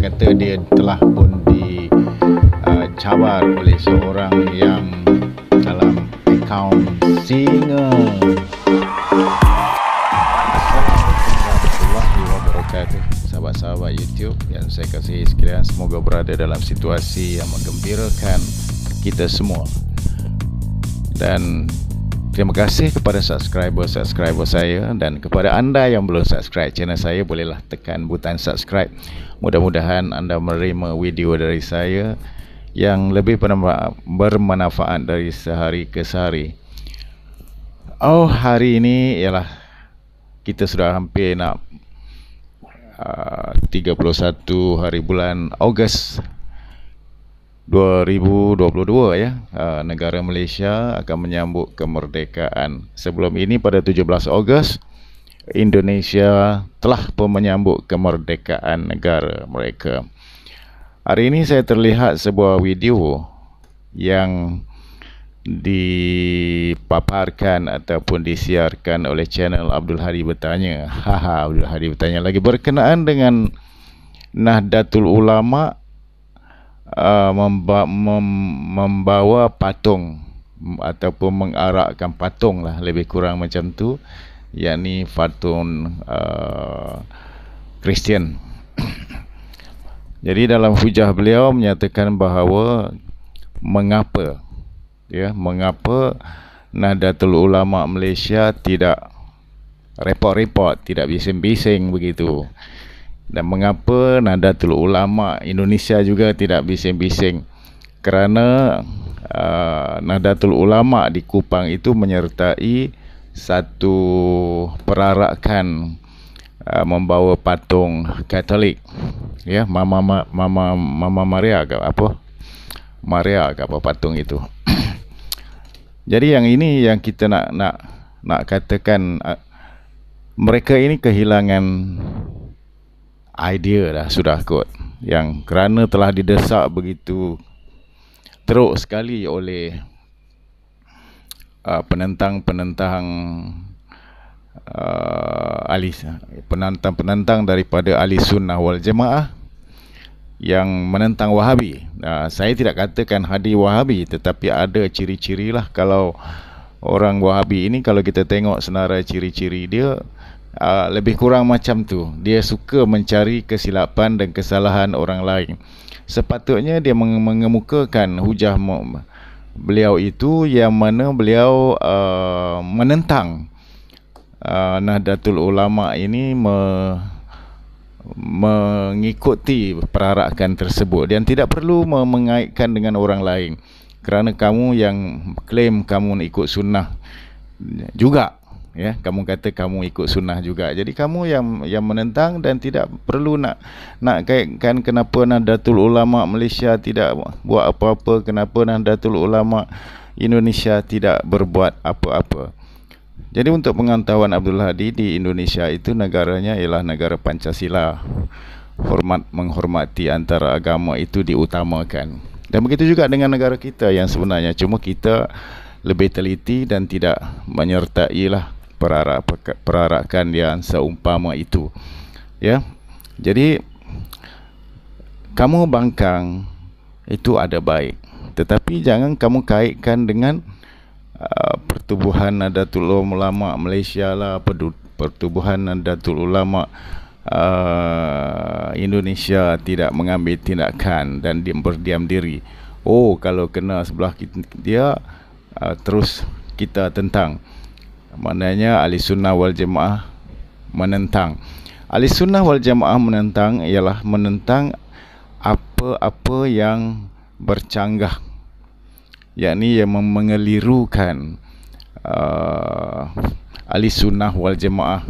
kata dia telah pun dicabar oleh seorang yang dalam akaun singa. Assalamualaikum warahmatullahi wabarakatuh, sahabat-sahabat YouTube yang saya kasihi sekalian, semoga berada dalam situasi yang menggembirakan kita semua. Dan terima kasih kepada subscriber saya, dan kepada anda yang belum subscribe channel saya, bolehlah tekan butang subscribe. Mudah-mudahan anda menerima video dari saya yang lebih bermanfaat dari sehari ke sehari. Oh, hari ini ialah kita sudah hampir nak 31 hari bulan Ogos 2022 ya. Negara Malaysia akan menyambut kemerdekaan. Sebelum ini pada 17 Ogos Indonesia telah pun menyambut kemerdekaan negara mereka. Hari ini saya terlihat sebuah video yang dipaparkan ataupun disiarkan oleh channel Abdul Hadi Bertanya. Abdul Hadi Bertanya lagi, berkenaan dengan Nahdlatul Ulama membawa patung ataupun mengarakkan patung lah, lebih kurang macam tu, yakni patung Kristian. Jadi dalam hujah beliau menyatakan bahawa mengapa Nahdlatul Ulama Malaysia tidak report-report, tidak bising-bising begitu. Dan mengapa Nahdlatul Ulama Indonesia juga tidak bising-bising? Kerana Nahdlatul Ulama di Kupang itu menyertai satu perarakan membawa patung Katolik, ya, Mama Maria ke apa? Maria ke apa patung itu. Jadi yang ini yang kita nak katakan, mereka ini kehilangan idea dah sudah kot, yang kerana telah didesak begitu teruk sekali oleh penentang-penentang penentang daripada Ahli Sunnah wal Jamaah yang menentang Wahabi. Saya tidak katakan Hadi Wahabi, tetapi ada ciri-ciri lah. Kalau orang Wahabi ini, kalau kita tengok senarai ciri-ciri dia, lebih kurang macam tu. Dia suka mencari kesilapan dan kesalahan orang lain. Sepatutnya dia mengemukakan hujah beliau itu, yang mana beliau menentang Nahdlatul Ulama ini mengikuti perarakan tersebut, dan tidak perlu mengaitkan dengan orang lain. Kerana kamu yang klaim kamu ikut sunnah juga, ya, kamu kata kamu ikut sunnah juga, jadi kamu yang menentang, dan tidak perlu nak kaitkan kenapa Nahdlatul Ulama Malaysia tidak buat apa-apa, kenapa Nahdlatul Ulama Indonesia tidak berbuat apa-apa. Jadi untuk pengetahuan Abdul Hadi, di Indonesia itu negaranya ialah negara Pancasila. Menghormati antara agama itu diutamakan. Dan begitu juga dengan negara kita yang sebenarnya, cuma kita lebih teliti dan tidak menyertailah perarakan yang seumpama itu, ya. Jadi kamu bangkang itu ada baik, tetapi jangan kamu kaitkan dengan pertubuhan Nahdlatul Ulama Malaysia lah, pertubuhan Nahdlatul Ulama Indonesia tidak mengambil tindakan dan berdiam diri. Oh, kalau kena sebelah dia, terus kita tentang. Maknanya Ahli Sunnah wal Jamaah menentang. Ahli Sunnah wal Jamaah menentang ialah menentang apa-apa yang bercanggah, yakni yang mengelirukan Ahli Sunnah wal Jamaah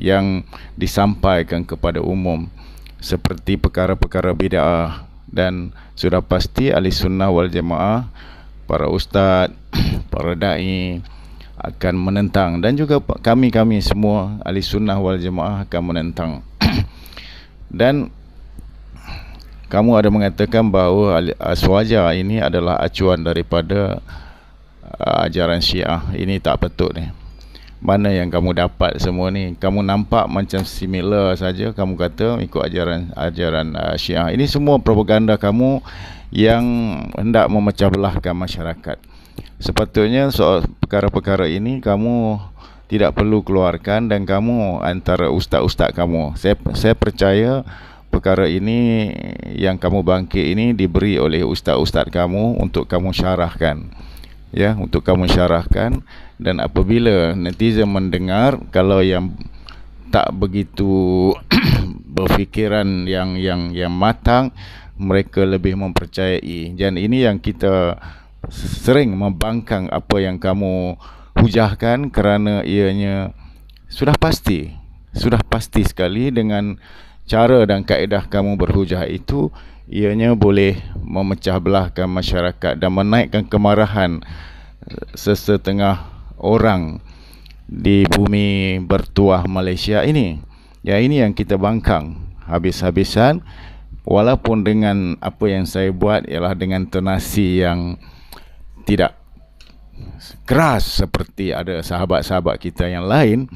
yang disampaikan kepada umum, seperti perkara-perkara bid'ah. Dan sudah pasti Ahli Sunnah wal Jamaah, para ustaz, para da'i akan menentang, dan juga kami semua Ahli Sunnah wal Jamaah akan menentang. Dan kamu ada mengatakan bahawa Aswaja ini adalah acuan daripada ajaran Syiah. Ini tak betul ni. Mana yang kamu dapat semua ni? Kamu nampak macam similar saja, kamu kata ikut ajaran Syiah. Ini semua propaganda kamu yang hendak memecah belahkan masyarakat. Sepatutnya soal perkara-perkara ini kamu tidak perlu keluarkan, dan kamu antara ustaz-ustaz kamu. Saya percaya perkara ini yang kamu bangkit ini diberi oleh ustaz-ustaz kamu untuk kamu syarahkan. Ya, untuk kamu syarahkan. Dan apabila netizen mendengar, kalau yang tak begitu berfikiran yang matang, mereka lebih mempercayai. Dan ini yang kita sering membangkang apa yang kamu hujahkan, kerana ianya sudah pasti sekali dengan cara dan kaedah kamu berhujah itu, ianya boleh memecah belahkan masyarakat dan menaikkan kemarahan sesetengah orang di bumi bertuah Malaysia ini. Ya, ini yang kita bangkang habis-habisan, walaupun dengan apa yang saya buat ialah dengan tonasi yang tidak keras seperti ada sahabat-sahabat kita yang lain.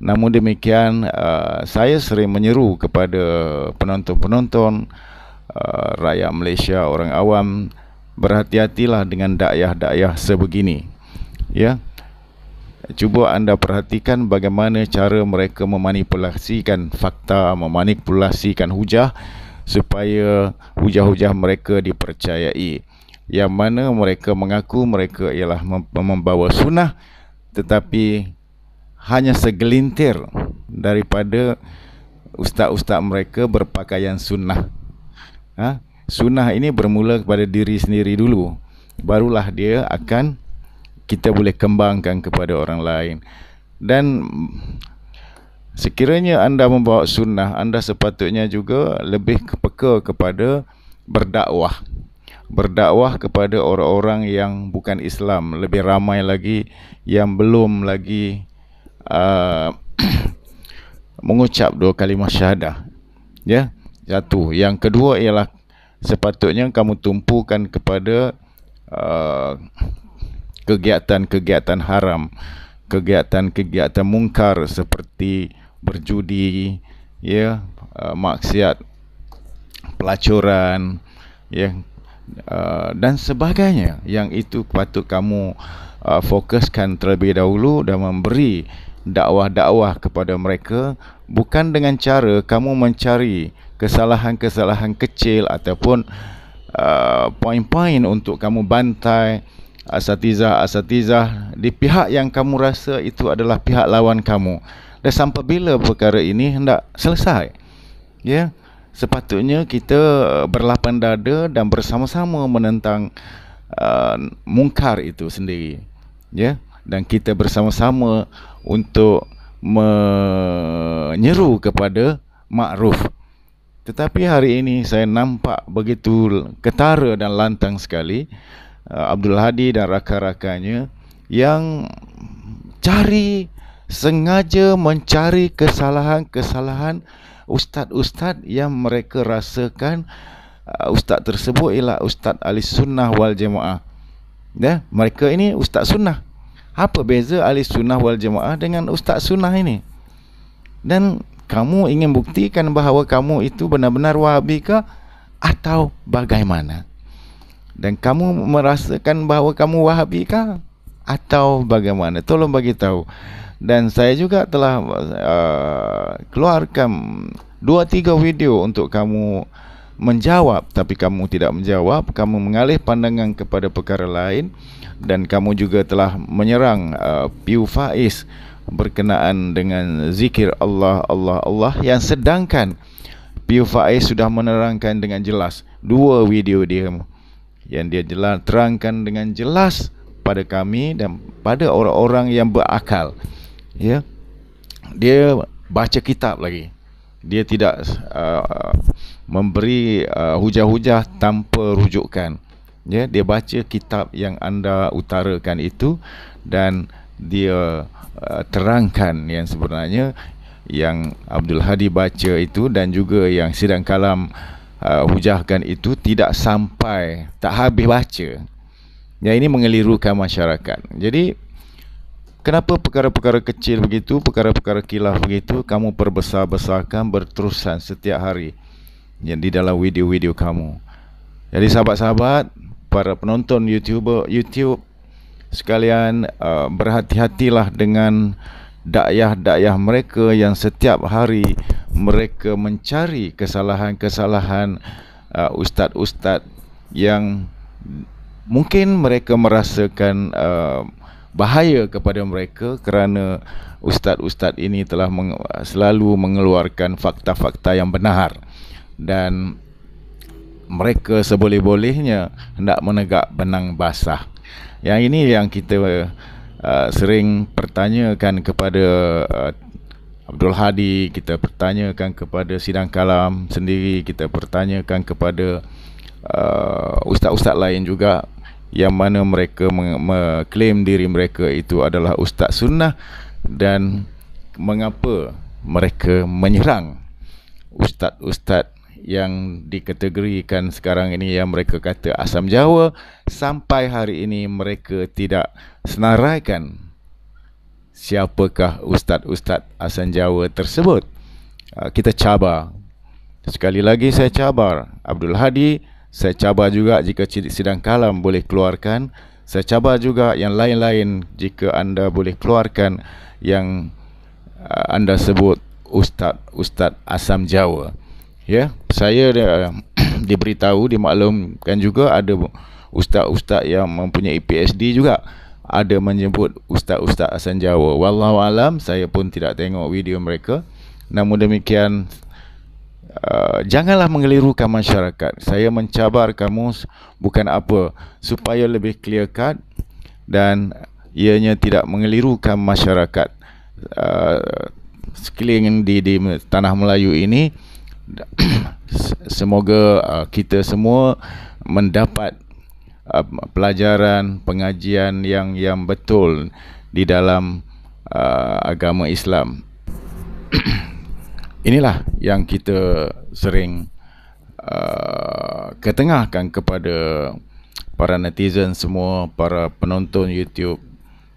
Namun demikian, saya sering menyeru kepada penonton-penonton, rakyat Malaysia, orang awam, berhati-hatilah dengan dakwah-dakwah sebegini. Ya, cuba anda perhatikan bagaimana cara mereka memanipulasikan fakta, memanipulasikan hujah supaya hujah-hujah mereka dipercayai, yang mana mereka mengaku mereka ialah membawa sunnah, tetapi hanya segelintir daripada ustaz-ustaz mereka berpakaian sunnah. Sunnah ini bermula kepada diri sendiri dulu, barulah dia akan kita boleh kembangkan kepada orang lain. Dan sekiranya anda membawa sunnah, anda sepatutnya juga lebih peka kepada berdakwah kepada orang-orang yang bukan Islam. Lebih ramai lagi yang belum lagi mengucap 2 kalimah syahadah. Ya, satu. Yang kedua ialah sepatutnya kamu tumpukan kepada kegiatan-kegiatan haram, kegiatan-kegiatan mungkar seperti berjudi, ya, maksiat, pelacuran, ya, dan sebagainya. Yang itu patut kamu fokuskan terlebih dahulu dan memberi dakwah-dakwah kepada mereka, bukan dengan cara kamu mencari kesalahan-kesalahan kecil ataupun poin-poin untuk kamu bantai asatizah di pihak yang kamu rasa itu adalah pihak lawan kamu. Dan sampai bila perkara ini hendak selesai? Ya, sepatutnya kita berlapang dada dan bersama-sama menentang mungkar itu sendiri. Ya, dan kita bersama-sama untuk menyeru kepada makruf. Tetapi hari ini saya nampak begitu ketara dan lantang sekali Abdul Hadi dan rakan-rakannya yang sengaja mencari kesalahan-kesalahan ustaz-ustaz yang mereka rasakan ustaz tersebut ialah ustaz ahli sunnah wal jamaah. Ya, mereka ini ustaz sunnah. Apa beza ahli sunnah wal jamaah dengan ustaz sunnah ini? Dan kamu ingin buktikan bahawa kamu itu benar-benar Wahabi ke atau bagaimana? Dan kamu merasakan bahawa kamu Wahabi ke atau bagaimana? Tolong bagi tahu. Dan saya juga telah keluarkan 2-3 video untuk kamu menjawab, tapi kamu tidak menjawab, kamu mengalih pandangan kepada perkara lain. Dan kamu juga telah menyerang Piu Faiz berkenaan dengan zikir Allah, Allah, Allah, yang sedangkan Piu Faiz sudah menerangkan dengan jelas 2 video dia yang dia terangkan dengan jelas pada kami dan pada orang-orang yang berakal. Ya, dia baca kitab lagi, dia tidak memberi hujah-hujah tanpa rujukan. Ya, dia baca kitab yang anda utarakan itu dan dia terangkan yang sebenarnya yang Abdul Hadi baca itu dan juga yang sidang kalam hujahkan itu tidak sampai, tak habis baca. Ya, ini mengelirukan masyarakat. Jadi Kenapa perkara-perkara kecil begitu, perkara-perkara khilaf begitu kamu perbesar-besarkan berterusan setiap hari yang di dalam video-video kamu? Jadi sahabat-sahabat, para penonton YouTube sekalian, berhati-hatilah dengan dakyah-dakyah mereka yang setiap hari mereka mencari kesalahan-kesalahan ustaz-ustaz yang mungkin mereka merasakan bahaya kepada mereka kerana ustaz-ustaz ini telah selalu mengeluarkan fakta-fakta yang benar, dan mereka seboleh-bolehnya hendak menegak benang basah. Yang ini yang kita sering pertanyakan kepada Abdul Hadi, kita pertanyakan kepada Sidang Kalam sendiri, kita pertanyakan kepada ustaz-ustaz lain juga, yang mana mereka mengklaim diri mereka itu adalah ustaz sunnah, dan mengapa mereka menyerang ustaz-ustaz yang dikategorikan sekarang ini yang mereka kata asam Jawa. Sampai hari ini mereka tidak senaraikan siapakah ustaz-ustaz asam Jawa tersebut. Kita cabar, sekali lagi saya cabar Abdul Hadi, saya cabar juga jika Sidang Kalam boleh keluarkan, saya cabar juga yang lain-lain jika anda boleh keluarkan yang anda sebut ustaz-ustaz asam Jawa. Ya, saya diberitahu, dimaklumkan juga ada ustaz-ustaz yang mempunyai PhD juga ada menyebut ustaz-ustaz asam Jawa. Wallahu alam, saya pun tidak tengok video mereka. Namun demikian, janganlah mengelirukan masyarakat. Saya mencabar kamu bukan apa, supaya lebih clear cut dan ianya tidak mengelirukan masyarakat sekeliling di tanah Melayu ini. Semoga kita semua mendapat pelajaran, pengajian yang betul di dalam agama Islam. Inilah yang kita sering ketengahkan kepada para netizen semua, para penonton YouTube.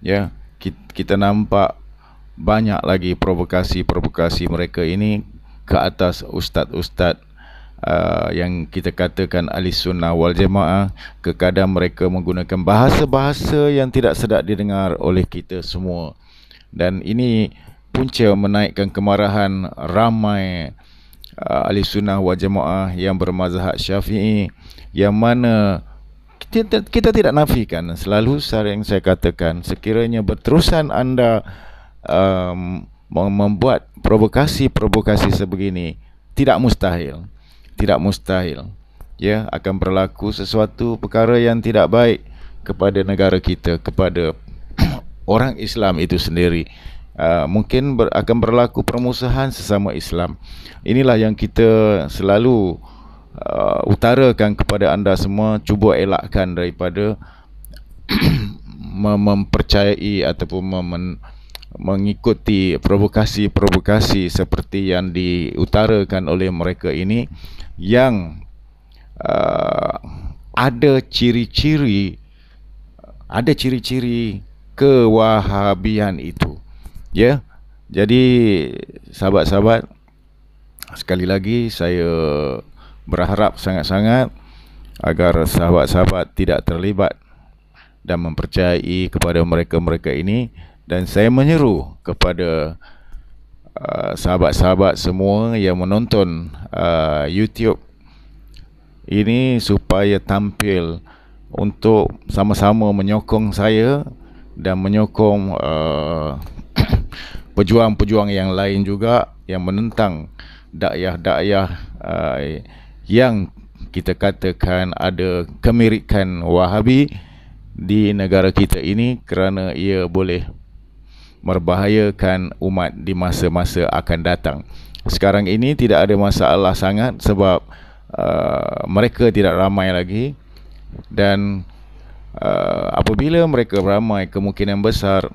Ya, kita nampak banyak lagi provokasi-provokasi mereka ini ke atas ustaz-ustaz yang kita katakan ahli sunnah wal jamaah. Kadang mereka menggunakan bahasa-bahasa yang tidak sedap didengar oleh kita semua, dan ini punca menaikkan kemarahan ramai ahli sunnah wal jamaah yang bermazhab Syafi'i, yang mana kita tidak nafikan. Selalu sering saya katakan, sekiranya berterusan anda membuat provokasi-provokasi sebegini, tidak mustahil ya, akan berlaku sesuatu perkara yang tidak baik kepada negara kita, kepada orang Islam itu sendiri. Mungkin akan berlaku permusuhan sesama Islam. Inilah yang kita selalu utarakan kepada anda semua, cuba elakkan daripada mempercayai ataupun mengikuti provokasi-provokasi seperti yang diutarakan oleh mereka ini, yang ada ciri-ciri kewahabian itu. Ya, jadi sahabat-sahabat, sekali lagi saya berharap sangat-sangat agar sahabat-sahabat tidak terlibat dan mempercayai kepada mereka-mereka ini. Dan saya menyeru kepada sahabat-sahabat semua yang menonton YouTube ini supaya tampil untuk sama-sama menyokong saya dan menyokong pejuang-pejuang yang lain juga yang menentang dakyah-dakyah yang kita katakan ada kemirikan Wahabi di negara kita ini, kerana ia boleh membahayakan umat di masa-masa akan datang. Sekarang ini tidak ada masalah sangat sebab mereka tidak ramai lagi, dan apabila mereka ramai, kemungkinan besar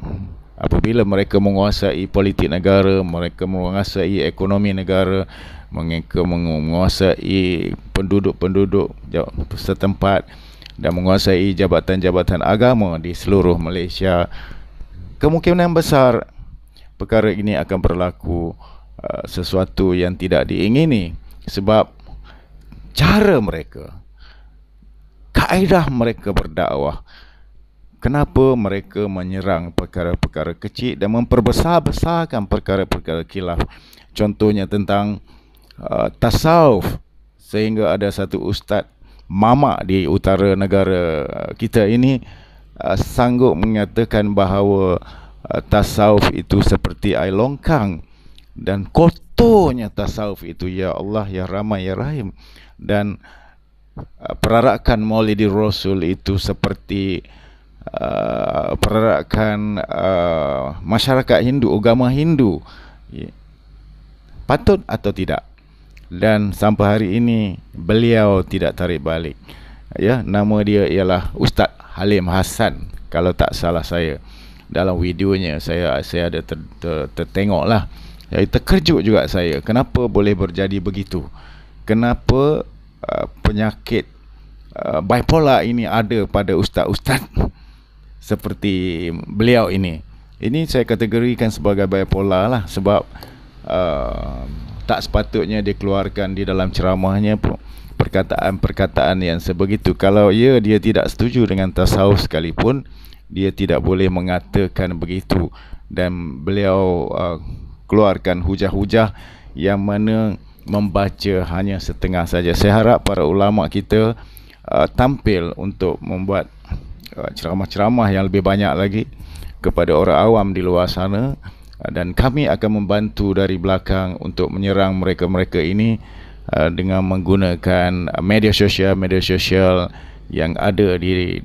apabila mereka menguasai politik negara, mereka menguasai ekonomi negara, mereka menguasai penduduk-penduduk setempat dan menguasai jabatan-jabatan agama di seluruh Malaysia, kemungkinan besar perkara ini akan berlaku sesuatu yang tidak diingini, sebab cara mereka, kaedah mereka berdakwah, kenapa mereka menyerang perkara-perkara kecil dan memperbesar-besarkan perkara-perkara khilaf. Contohnya tentang tasawuf, sehingga ada satu ustaz mamak di utara negara kita ini sanggup menyatakan bahawa tasawuf itu seperti air longkang, dan kotornya tasawuf itu, ya Allah, ya Rahman, ya Rahim. Dan perarakan Maulidi Rasul itu seperti perarakan masyarakat Hindu, agama Hindu. Patut atau tidak? Dan sampai hari ini beliau tidak tarik balik. Ya, nama dia ialah Ustaz Halim Hassan, kalau tak salah saya. Dalam videonya saya ada tertengok lah. Ya, terkejut juga saya. Kenapa boleh berjadi begitu? Kenapa penyakit bipolar ini ada pada ustaz-ustaz seperti beliau ini? Ini saya kategorikan sebagai bipolar lah, sebab tak sepatutnya dikeluarkan di dalam ceramahnya perkataan-perkataan yang sebegitu. Kalau dia tidak setuju dengan tasawuf sekalipun, dia tidak boleh mengatakan begitu. Dan beliau keluarkan hujah-hujah yang mana membaca hanya setengah saja. Saya harap para ulama kita tampil untuk membuat ceramah-ceramah yang lebih banyak lagi kepada orang awam di luar sana, dan kami akan membantu dari belakang untuk menyerang mereka-mereka ini dengan menggunakan media sosial yang ada di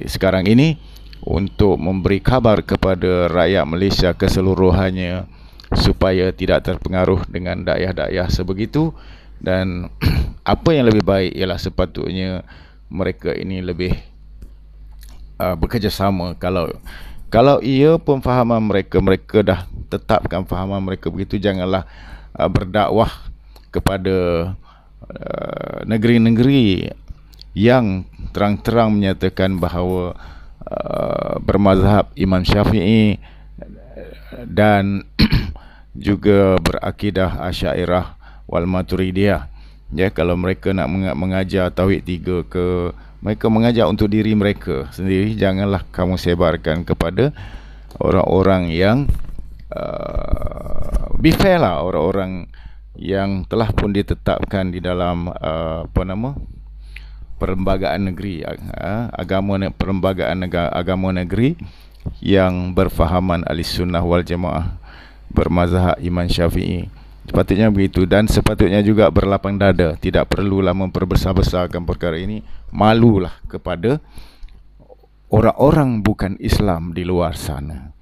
sekarang ini, untuk memberi kabar kepada rakyat Malaysia keseluruhannya supaya tidak terpengaruh dengan dakwah-dakwah sebegitu. Dan apa yang lebih baik ialah sepatutnya mereka ini lebih bekerjasama. Kalau ia pemahaman mereka dah tetapkan fahaman mereka begitu, janganlah berdakwah kepada negeri-negeri yang terang-terang menyatakan bahawa bermazhab Imam Syafi'i dan juga berakidah Asy'ariyah wal Maturidiyah. Ya, kalau mereka nak mengajar tauhid 3 ke, mereka mengajar untuk diri mereka sendiri. Janganlah kamu sebarkan kepada orang-orang yang be fair lah, orang-orang yang telah pun ditetapkan di dalam perlembagaan negeri, perlembagaan agama negeri yang berfahaman Ahlis Sunnah wal Jamaah, bermazhab Imam Syafi'i. Sepatutnya begitu, dan sepatutnya juga berlapang dada. Tidak perlulah memperbesar-besarkan perkara ini. Malulah kepada orang-orang bukan Islam di luar sana.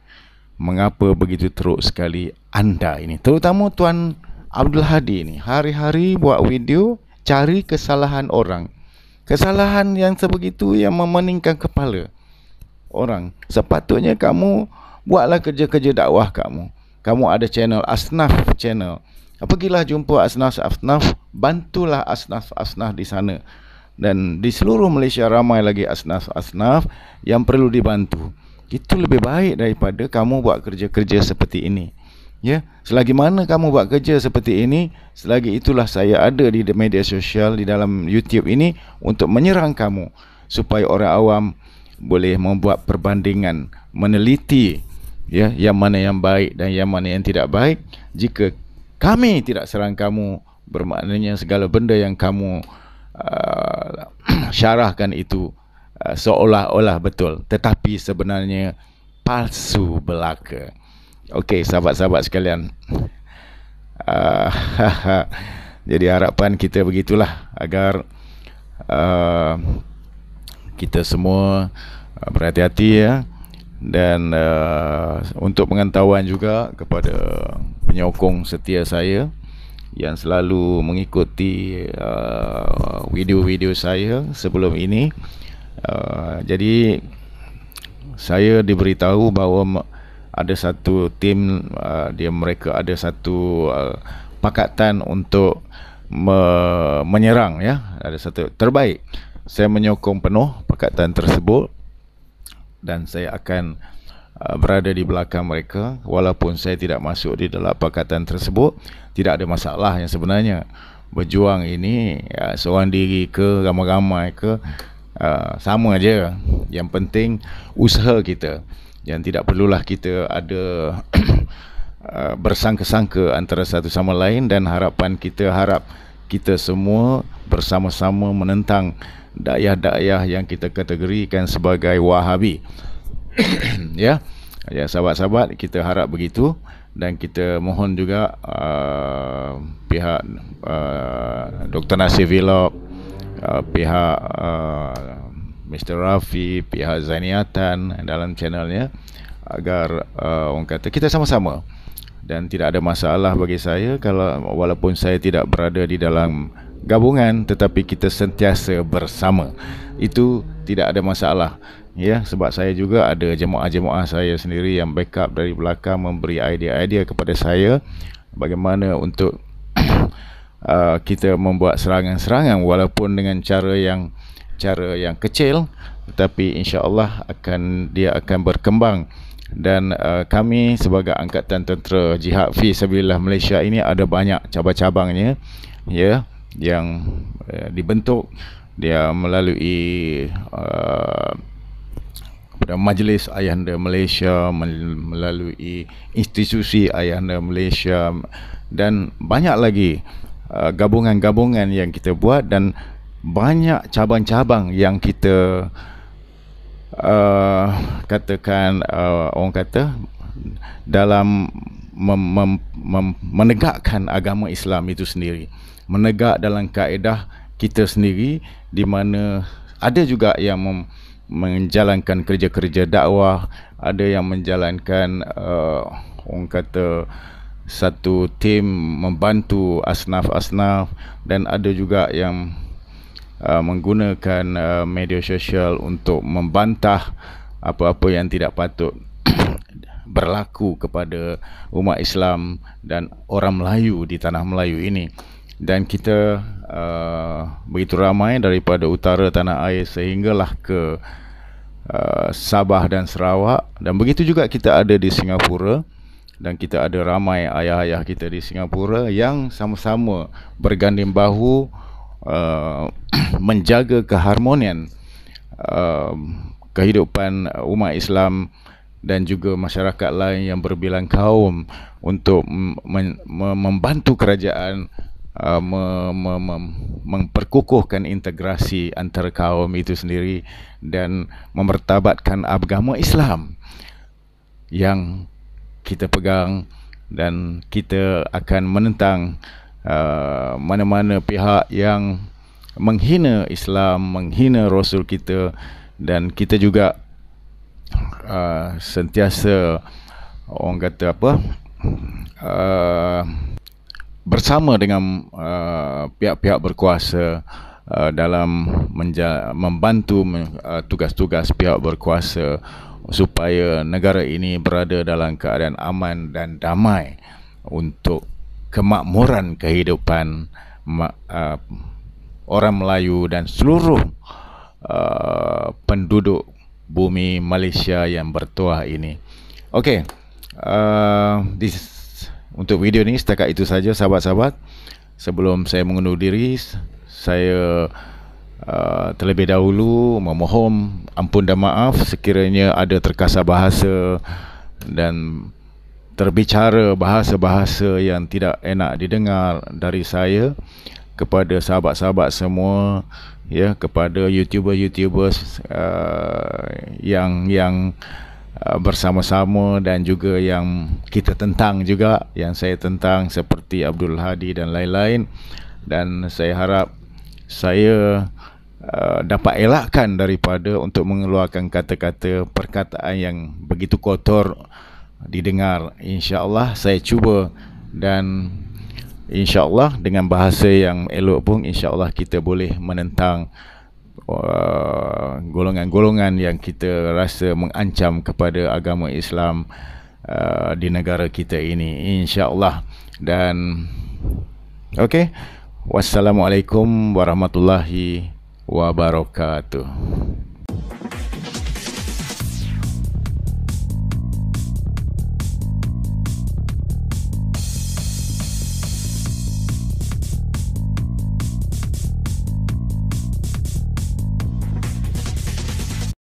Mengapa begitu teruk sekali anda ini, terutama Tuan Abdul Hadi ini, hari-hari buat video cari kesalahan orang. Kesalahan yang sebegitu yang memeningkan kepala orang. Sepatutnya kamu buatlah kerja-kerja dakwah kamu. Kamu ada channel Asnaf channel. Pergilah jumpa Asnaf, bantulah Asnaf di sana. Dan di seluruh Malaysia ramai lagi Asnaf yang perlu dibantu. Itu lebih baik daripada kamu buat kerja-kerja seperti ini. Ya, selagi mana kamu buat kerja seperti ini, selagi itulah saya ada di media sosial, di dalam YouTube ini untuk menyerang kamu, supaya orang awam boleh membuat perbandingan, meneliti ya, yang mana yang baik dan yang mana yang tidak baik. Jika kami tidak serang kamu, bermaknanya segala benda yang kamu syarahkan itu seolah-olah betul, tetapi sebenarnya palsu belaka. Okey, sahabat-sahabat sekalian, jadi harapan kita begitulah, agar kita semua berhati-hati ya. Dan untuk pengetahuan juga kepada penyokong setia saya yang selalu mengikuti video-video saya sebelum ini, jadi saya diberitahu bahawa ada satu tim, mereka ada satu pakatan untuk menyerang ya, ada satu terbaik. Saya menyokong penuh pakatan tersebut, dan saya akan berada di belakang mereka. Walaupun saya tidak masuk di dalam pakatan tersebut, tidak ada masalah yang sebenarnya. Berjuang ini seorang diri ke ramai-ramai ke, sama aja. Yang penting usaha kita, dan tidak perlulah kita ada bersangka-sangka antara satu sama lain. Dan harapan kita, harap kita semua bersama-sama menentang dakwah-dakwah yang kita kategorikan sebagai Wahabi. Ya, sahabat-sahabat, kita harap begitu. Dan kita mohon juga pihak Dr. Nasir Vlog, pihak Mr. Rafi, pihak Zainiatan dalam channelnya, agar orang kata kita sama-sama. Dan tidak ada masalah bagi saya kalau walaupun saya tidak berada di dalam gabungan, tetapi kita sentiasa bersama. Itu tidak ada masalah, ya. Sebab saya juga ada jemaah-jemaah saya sendiri yang backup dari belakang, memberi idea-idea kepada saya bagaimana untuk kita membuat serangan-serangan, walaupun dengan cara yang kecil, tetapi insya-Allah dia akan berkembang. Dan kami sebagai Angkatan Tentera Jihad Fi Sabilillah Malaysia ini ada banyak cabang-cabangnya, ya, yang dibentuk dia melalui Majlis Ayahanda Malaysia, melalui institusi Ayahanda Malaysia, dan banyak lagi gabungan-gabungan yang kita buat, dan banyak cabang-cabang yang kita katakan orang kata dalam menegakkan agama Islam itu sendiri, menegak dalam kaedah kita sendiri, di mana ada juga yang menjalankan kerja-kerja dakwah, ada yang menjalankan orang kata satu tim membantu asnaf-asnaf, dan ada juga yang menggunakan media sosial untuk membantah apa-apa yang tidak patut berlaku kepada umat Islam dan orang Melayu di tanah Melayu ini. Dan kita begitu ramai daripada utara tanah air sehinggalah ke Sabah dan Sarawak, dan begitu juga kita ada di Singapura. Dan kita ada ramai ayah-ayah kita di Singapura yang sama-sama berganding bahu menjaga keharmonian kehidupan umat Islam dan juga masyarakat lain yang berbilang kaum, untuk membantu kerajaan memperkukuhkan integrasi antara kaum itu sendiri, dan memertabatkan agama Islam yang kita pegang. Dan kita akan menentang mana-mana pihak yang menghina Islam, menghina Rasul kita. Dan kita juga sentiasa orang kata apa, bersama dengan pihak-pihak berkuasa dalam membantu tugas-tugas pihak berkuasa supaya negara ini berada dalam keadaan aman dan damai untuk kemakmuran kehidupan orang Melayu dan seluruh penduduk bumi Malaysia yang bertuah ini. Okey, untuk video ni setakat itu saja, sahabat-sahabat. Sebelum saya mengundur diri, saya terlebih dahulu memohon ampun dan maaf sekiranya ada terkasar bahasa dan terbicara bahasa-bahasa yang tidak enak didengar dari saya kepada sahabat-sahabat semua, ya, kepada YouTuber-YouTubers yang bersama-sama, dan juga yang kita tentang juga, yang saya tentang, seperti Abdul Hadi dan lain-lain. Dan saya harap saya dapat elakkan daripada untuk mengeluarkan kata-kata perkataan yang begitu kotor didengar. InsyaAllah saya cuba, dan InsyaAllah dengan bahasa yang elok pun InsyaAllah kita boleh menentang golongan-golongan yang kita rasa mengancam kepada agama Islam di negara kita ini, InsyaAllah. Dan okey, wassalamualaikum warahmatullahi wabarakatuh.